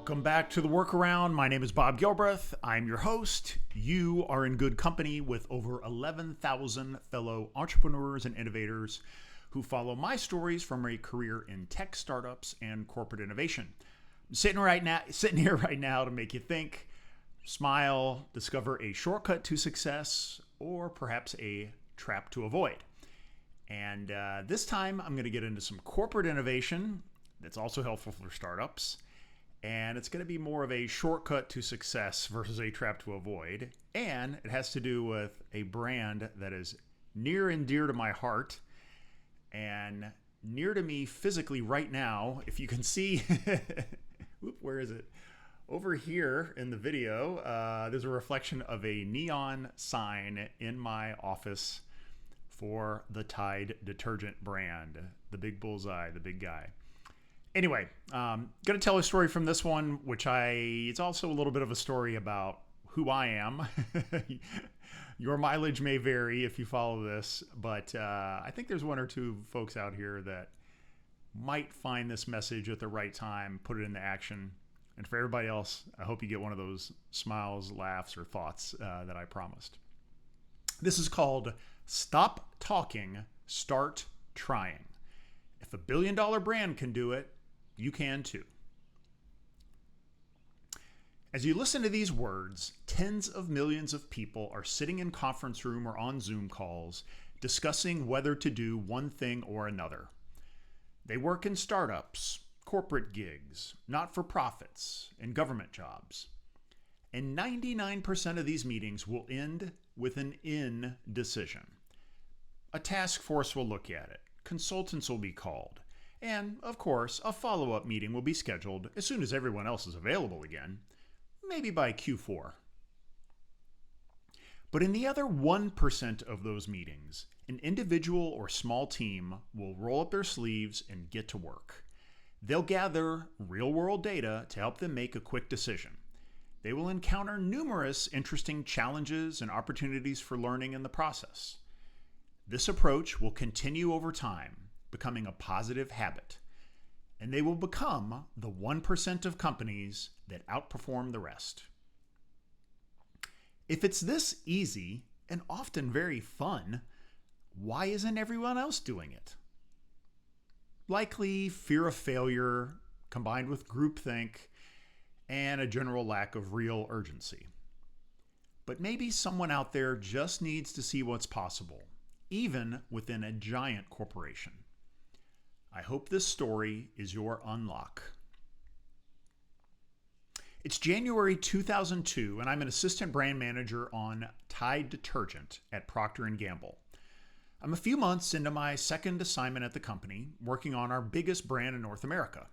Welcome back to The Workaround. My name is Bob Gilbreth. I'm your host. You are in good company with over 11,000 fellow entrepreneurs and innovators who follow my stories from a career in tech startups and corporate innovation. I'm sitting here right now to make you think, smile, discover a shortcut to success, or perhaps a trap to avoid. And this time I'm going to get into some corporate innovation that's also helpful for startups. And it's going to be more of a shortcut to success versus a trap to avoid. And it has to do with a brand that is near and dear to my heart and near to me physically right now. If you can see, where is it? Over here in the video, there's a reflection of a neon sign in my office for the Tide detergent brand, the big bullseye, the big guy. Anyway, going to tell a story from this one, it's also a little bit of a story about who I am. Your mileage may vary if you follow this, but I think there's one or two folks out here that might find this message at the right time, put it into action. And for everybody else, I hope you get one of those smiles, laughs, or thoughts that I promised. This is called Stop Talking, Start Trying. If a billion-dollar brand can do it, you can too. As you listen to these words, tens of millions of people are sitting in conference room or on Zoom calls discussing whether to do one thing or another. They work in startups, corporate gigs, not-for-profits, and government jobs. And 99% of these meetings will end with an indecision. A task force will look at it. Consultants will be called. And, of course, a follow-up meeting will be scheduled as soon as everyone else is available again, maybe by Q4. But in the other 1% of those meetings, an individual or small team will roll up their sleeves and get to work. They'll gather real-world data to help them make a quick decision. They will encounter numerous interesting challenges and opportunities for learning in the process. This approach will continue over time, becoming a positive habit, and they will become the 1% of companies that outperform the rest. If it's this easy and often very fun, why isn't everyone else doing it? Likely fear of failure combined with groupthink and a general lack of real urgency. But maybe someone out there just needs to see what's possible, even within a giant corporation. I hope this story is your unlock. It's January 2002, and I'm an assistant brand manager on Tide detergent at Procter & Gamble. I'm a few months into my second assignment at the company, working on our biggest brand in North America.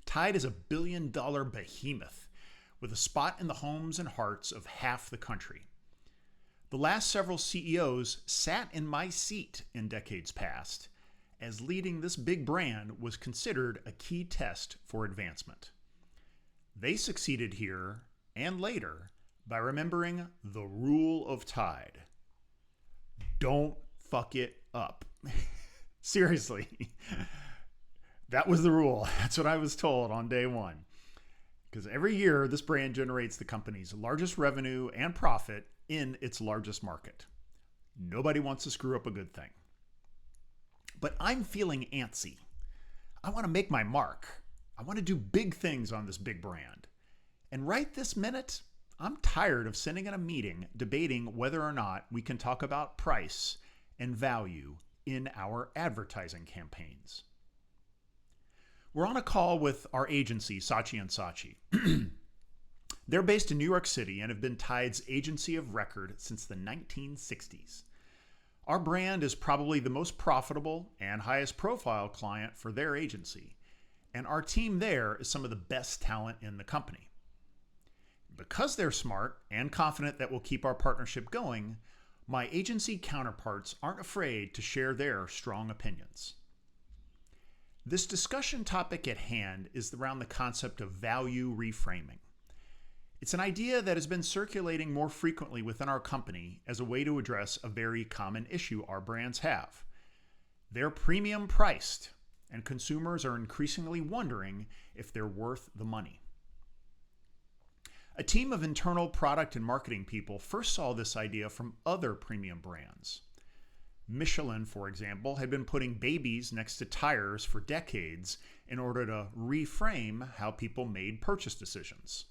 Tide is a billion-dollar behemoth with a spot in the homes and hearts of half the country. The last several CEOs sat in my seat in decades past, as leading this big brand was considered a key test for advancement. They succeeded here and later by remembering the rule of Tide. Don't fuck it up. Seriously. That was the rule. That's what I was told on day one. Because every year, this brand generates the company's largest revenue and profit in its largest market. Nobody wants to screw up a good thing. But I'm feeling antsy. I want to make my mark. I want to do big things on this big brand. And right this minute, I'm tired of sitting in a meeting debating whether or not we can talk about price and value in our advertising campaigns. We're on a call with our agency, Saatchi & Saatchi. They're based in New York City and have been Tide's agency of record since the 1960s. Our brand is probably the most profitable and highest profile client for their agency, and our team there is some of the best talent in the company. Because they're smart and confident that we'll keep our partnership going, my agency counterparts aren't afraid to share their strong opinions. This discussion topic at hand is around the concept of value reframing. It's an idea that has been circulating more frequently within our company as a way to address a very common issue our brands have. They're premium priced, and consumers are increasingly wondering if they're worth the money. A team of internal product and marketing people first saw this idea from other premium brands. Michelin, for example, had been putting babies next to tires for decades in order to reframe how people made purchase decisions.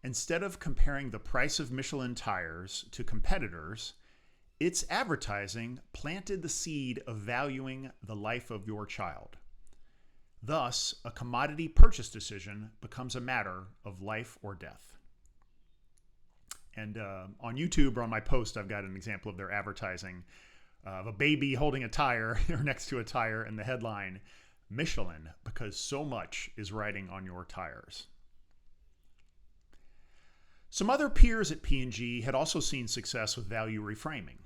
Instead of comparing the price of Michelin tires to competitors, its advertising planted the seed of valuing the life of your child. Thus, a commodity purchase decision becomes a matter of life or death. And on YouTube or on my post, I've got an example of their advertising of a baby holding a tire or next to a tire, and the headline, Michelin, because so much is riding on your tires. Some other peers at P&G had also seen success with value reframing.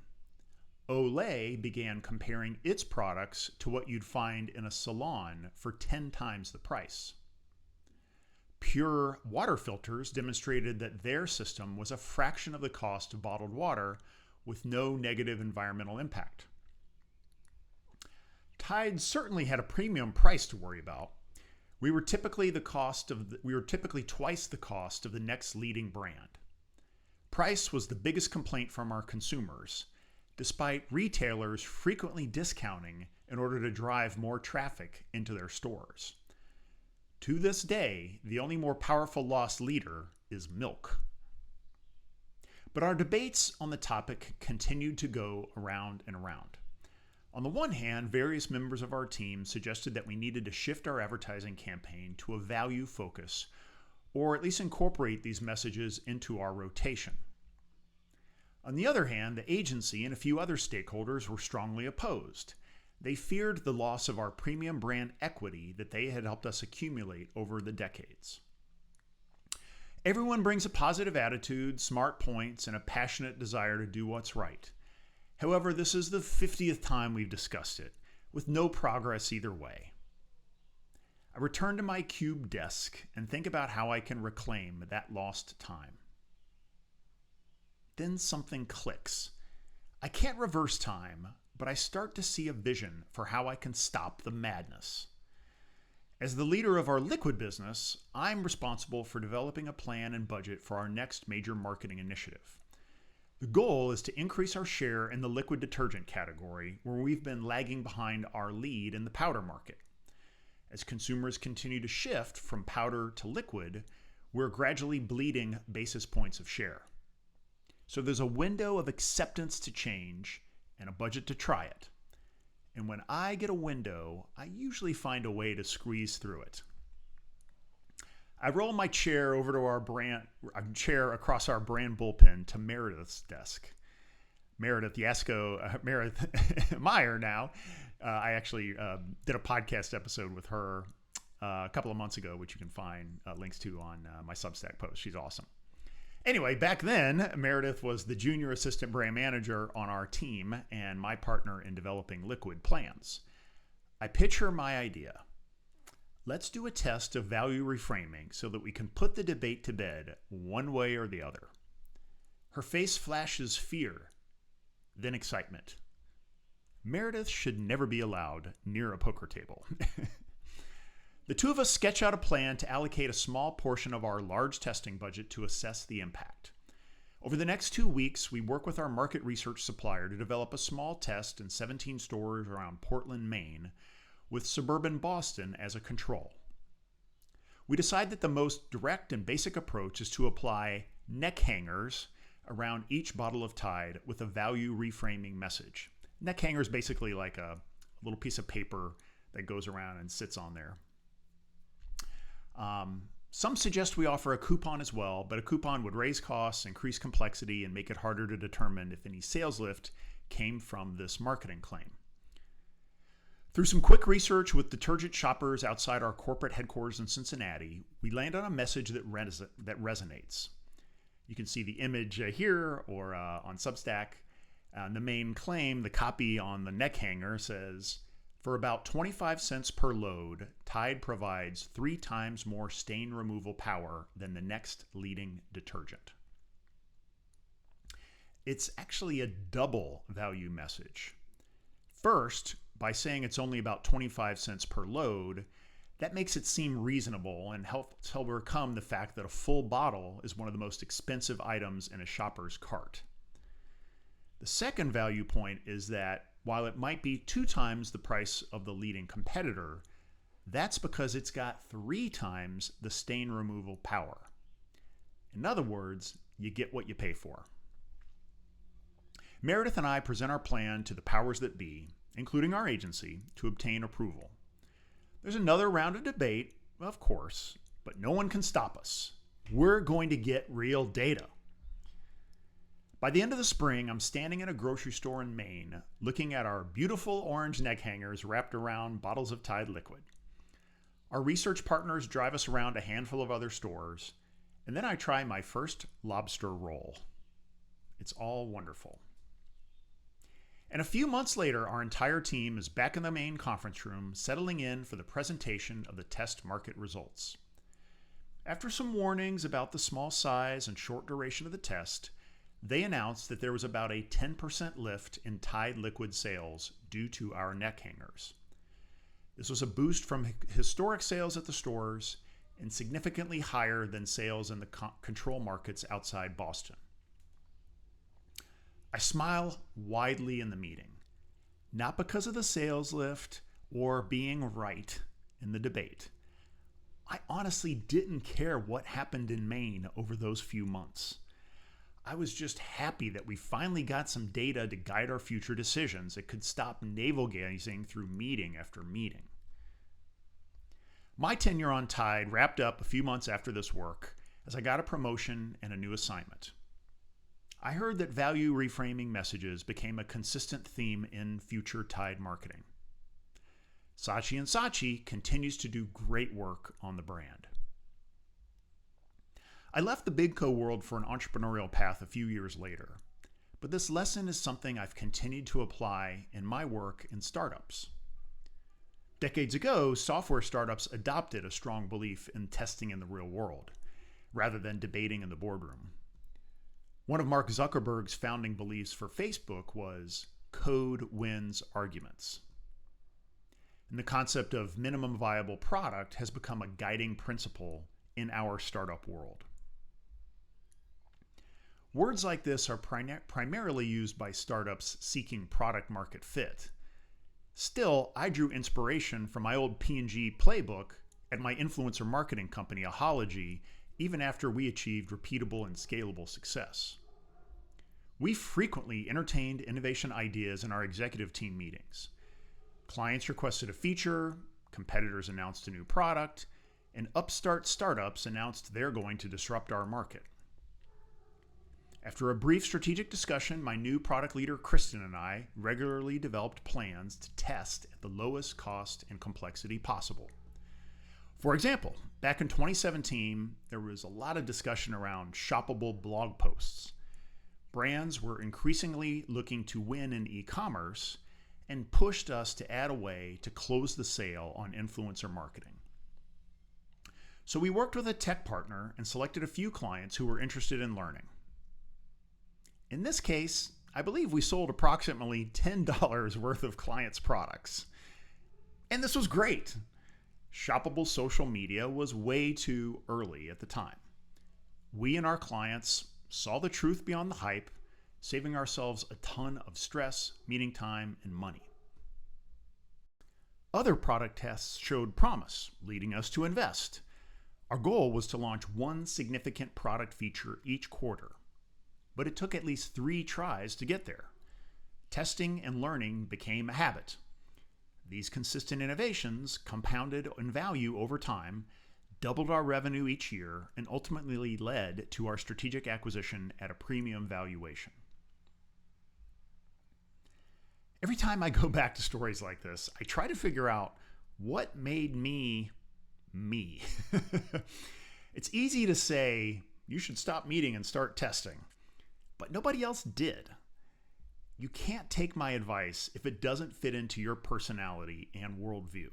Olay began comparing its products to what you'd find in a salon for 10 times the price. Pure water filters demonstrated that their system was a fraction of the cost of bottled water with no negative environmental impact. Tide certainly had a premium price to worry about. We were typically twice the cost of the next leading brand. Price was the biggest complaint from our consumers, despite retailers frequently discounting in order to drive more traffic into their stores. To this day, the only more powerful loss leader is milk. But our debates on the topic continued to go around and around. On the one hand, various members of our team suggested that we needed to shift our advertising campaign to a value focus, or at least incorporate these messages into our rotation. On the other hand, the agency and a few other stakeholders were strongly opposed. They feared the loss of our premium brand equity that they had helped us accumulate over the decades. Everyone brings a positive attitude, smart points, and a passionate desire to do what's right. However, this is the 50th time we've discussed it, with no progress either way. I return to my cube desk and think about how I can reclaim that lost time. Then something clicks. I can't reverse time, but I start to see a vision for how I can stop the madness. As the leader of our liquid business, I'm responsible for developing a plan and budget for our next major marketing initiative. The goal is to increase our share in the liquid detergent category, where we've been lagging behind our lead in the powder market. As consumers continue to shift from powder to liquid, we're gradually bleeding basis points of share. So there's a window of acceptance to change and a budget to try it. And when I get a window, I usually find a way to squeeze through it. I roll my chair over to our chair across our brand bullpen to Meredith's desk. Meredith Meyer now. I actually did a podcast episode with her a couple of months ago, which you can find links to on my Substack post. She's awesome. Anyway, back then, Meredith was the junior assistant brand manager on our team and my partner in developing liquid plans. I pitch her my idea. Let's do a test of value reframing so that we can put the debate to bed one way or the other. Her face flashes fear, then excitement. Meredith should never be allowed near a poker table. The two of us sketch out a plan to allocate a small portion of our large testing budget to assess the impact. Over the next 2 weeks, we work with our market research supplier to develop a small test in 17 stores around Portland, Maine, with suburban Boston as a control. We decide that the most direct and basic approach is to apply neck hangers around each bottle of Tide with a value reframing message. Neck hanger is basically like a little piece of paper that goes around and sits on there. Some suggest we offer a coupon as well, but a coupon would raise costs, increase complexity, and make it harder to determine if any sales lift came from this marketing claim. Through some quick research with detergent shoppers outside our corporate headquarters in Cincinnati, we land on a message that resonates. You can see the image here or on Substack. The main claim, the copy on the neck hanger says, for about 25 cents per load, Tide provides 3 times more stain removal power than the next leading detergent. It's actually a double value message. First, by saying it's only about 25 cents per load, that makes it seem reasonable and helps overcome the fact that a full bottle is one of the most expensive items in a shopper's cart. The second value point is that while it might be 2 times the price of the leading competitor, that's because it's got 3 times the stain removal power. In other words, you get what you pay for. Meredith and I present our plan to the powers that be, including our agency, to obtain approval. There's another round of debate, of course, but no one can stop us. We're going to get real data. By the end of the spring, I'm standing in a grocery store in Maine, looking at our beautiful orange neck hangers wrapped around bottles of Tide liquid. Our research partners drive us around a handful of other stores, and then I try my first lobster roll. It's all wonderful. And a few months later, our entire team is back in the main conference room, settling in for the presentation of the test market results. After some warnings about the small size and short duration of the test, they announced that there was about a 10% lift in Tide liquid sales due to our neck hangers. This was a boost from historic sales at the stores and significantly higher than sales in the control markets outside Boston. I smile widely in the meeting, not because of the sales lift or being right in the debate. I honestly didn't care what happened in Maine over those few months. I was just happy that we finally got some data to guide our future decisions that could stop navel-gazing through meeting after meeting. My tenure on Tide wrapped up a few months after this work as I got a promotion and a new assignment. I heard that value reframing messages became a consistent theme in future Tide marketing. Saatchi & Saatchi continues to do great work on the brand. I left the Big Co world for an entrepreneurial path a few years later, but this lesson is something I've continued to apply in my work in startups. Decades ago, software startups adopted a strong belief in testing in the real world, rather than debating in the boardroom. One of Mark Zuckerberg's founding beliefs for Facebook was code wins arguments. And the concept of minimum viable product has become a guiding principle in our startup world. Words like this are primarily used by startups seeking product market fit. Still, I drew inspiration from my old P&G playbook at my influencer marketing company, Ahology, even after we achieved repeatable and scalable success. We frequently entertained innovation ideas in our executive team meetings. Clients requested a feature, competitors announced a new product, and upstart startups announced they're going to disrupt our market. After a brief strategic discussion, my new product leader, Kristen, and I regularly developed plans to test at the lowest cost and complexity possible. For example, back in 2017, there was a lot of discussion around shoppable blog posts. Brands were increasingly looking to win in e-commerce and pushed us to add a way to close the sale on influencer marketing. So we worked with a tech partner and selected a few clients who were interested in learning. In this case, I believe we sold approximately $10 worth of clients' products. And this was great. Shoppable social media was way too early at the time. We and our clients saw the truth beyond the hype, saving ourselves a ton of stress, meeting time, and money. Other product tests showed promise, leading us to invest. Our goal was to launch one significant product feature each quarter, but it took at least 3 tries to get there. Testing and learning became a habit. These consistent innovations, compounded in value over time, doubled our revenue each year and ultimately led to our strategic acquisition at a premium valuation. Every time I go back to stories like this, I try to figure out what made me, me. It's easy to say, you should stop meeting and start testing, but nobody else did. You can't take my advice if it doesn't fit into your personality and worldview.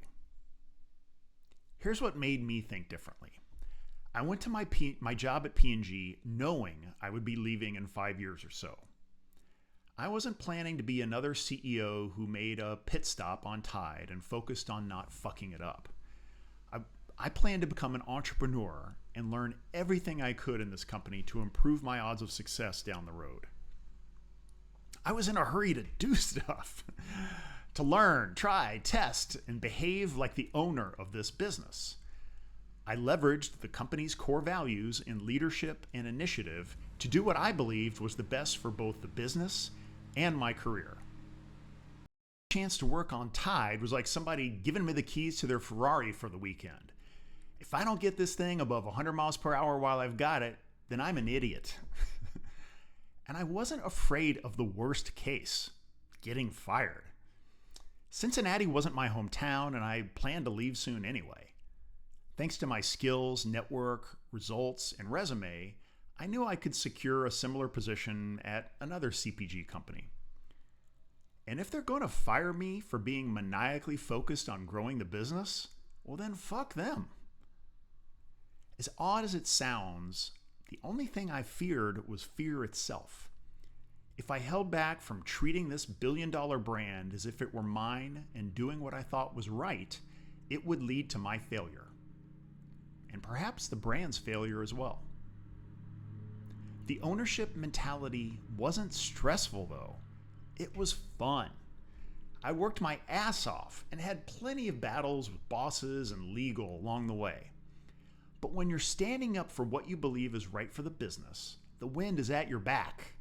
Here's what made me think differently. I went to my job at P&G knowing I would be leaving in 5 years or so. I wasn't planning to be another CEO who made a pit stop on Tide and focused on not fucking it up. I planned to become an entrepreneur and learn everything I could in this company to improve my odds of success down the road. I was in a hurry to do stuff, to learn, try, test, and behave like the owner of this business. I leveraged the company's core values in leadership and initiative to do what I believed was the best for both the business and my career. The chance to work on Tide was like somebody giving me the keys to their Ferrari for the weekend. If I don't get this thing above 100 miles per hour while I've got it, then I'm an idiot. And I wasn't afraid of the worst case, getting fired. Cincinnati wasn't my hometown, and I planned to leave soon anyway. Thanks to my skills, network, results, and resume, I knew I could secure a similar position at another CPG company. And if they're going to fire me for being maniacally focused on growing the business, well then fuck them. As odd as it sounds, the only thing I feared was fear itself. If I held back from treating this billion-dollar brand as if it were mine and doing what I thought was right, it would lead to my failure. And perhaps the brand's failure as well. The ownership mentality wasn't stressful, though. It was fun. I worked my ass off and had plenty of battles with bosses and legal along the way. But when you're standing up for what you believe is right for the business, the wind is at your back.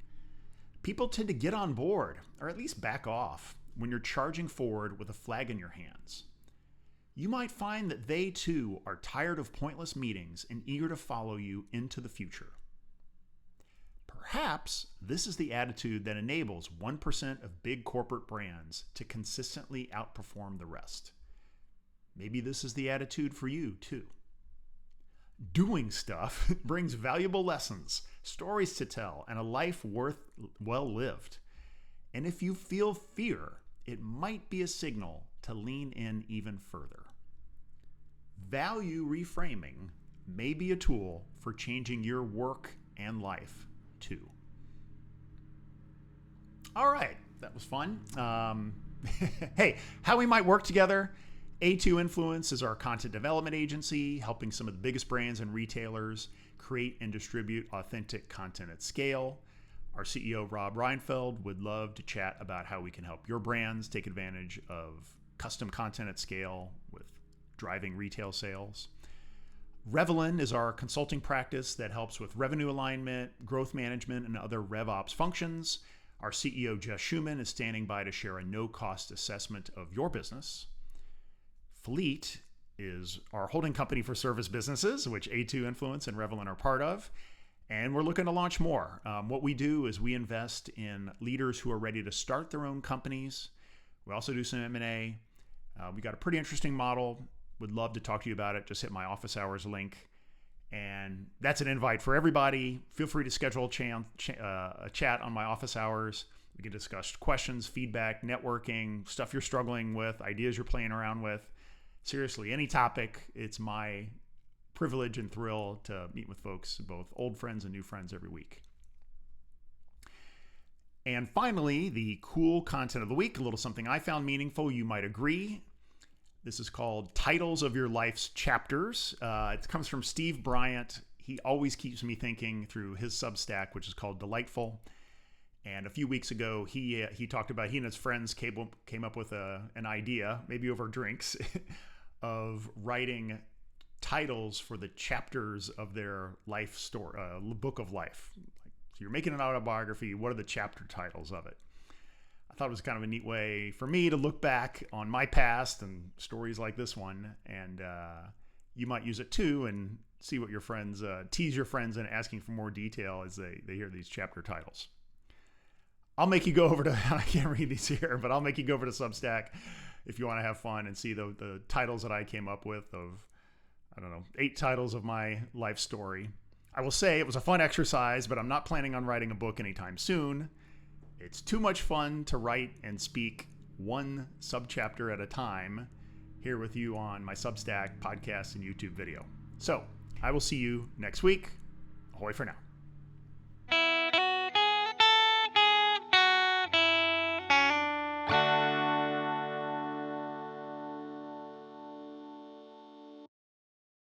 People tend to get on board, or at least back off, when you're charging forward with a flag in your hands. You might find that they too are tired of pointless meetings and eager to follow you into the future. Perhaps this is the attitude that enables 1% of big corporate brands to consistently outperform the rest. Maybe this is the attitude for you too. Doing stuff brings valuable lessons, stories to tell, and a life well lived. And if you feel fear, it might be a signal to lean in even further. Value reframing may be a tool for changing your work and life too. All right, that was fun. Hey, how we might work together. A2 Influence is our content development agency, helping some of the biggest brands and retailers create and distribute authentic content at scale. Our CEO, Rob Reinfeld, would love to chat about how we can help your brands take advantage of custom content at scale with driving retail sales. Revelin is our consulting practice that helps with revenue alignment, growth management, and other RevOps functions. Our CEO, Jess Schuman, is standing by to share a no-cost assessment of your business. Fleet is our holding company for service businesses, which A2 Influence and Revelin are part of. And we're looking to launch more. What we do is we invest in leaders who are ready to start their own companies. We also do some M&A. We got a pretty interesting model. Would love to talk to you about it. Just hit my office hours link. And that's an invite for everybody. Feel free to schedule a chat on my office hours. We can discuss questions, feedback, networking, stuff you're struggling with, ideas you're playing around with. Seriously, any topic. It's my privilege and thrill to meet with folks, both old friends and new friends, every week. And finally, the cool content of the week, a little something I found meaningful. You might agree. This is called Titles of Your Life's Chapters. It comes from Steve Bryant. He always keeps me thinking through his Substack, which is called Delightful. And a few weeks ago, he talked about he and his friends came up with an idea, maybe over drinks, of writing titles for the chapters of their life story, book of life. So you're making an autobiography. What are the chapter titles of it? I thought it was kind of a neat way for me to look back on my past and stories like this one. And you might use it too and see what your friends, tease your friends in asking for more detail as they hear these chapter titles. I'll make you go over to, I can't read these here, but I'll make you go over to Substack if you want to have fun and see the titles that I came up with of, 8 titles of my life story. I will say it was a fun exercise, but I'm not planning on writing a book anytime soon. It's too much fun to write and speak one subchapter at a time here with you on my Substack, podcast, and YouTube video. So I will see you next week. Ahoy for now.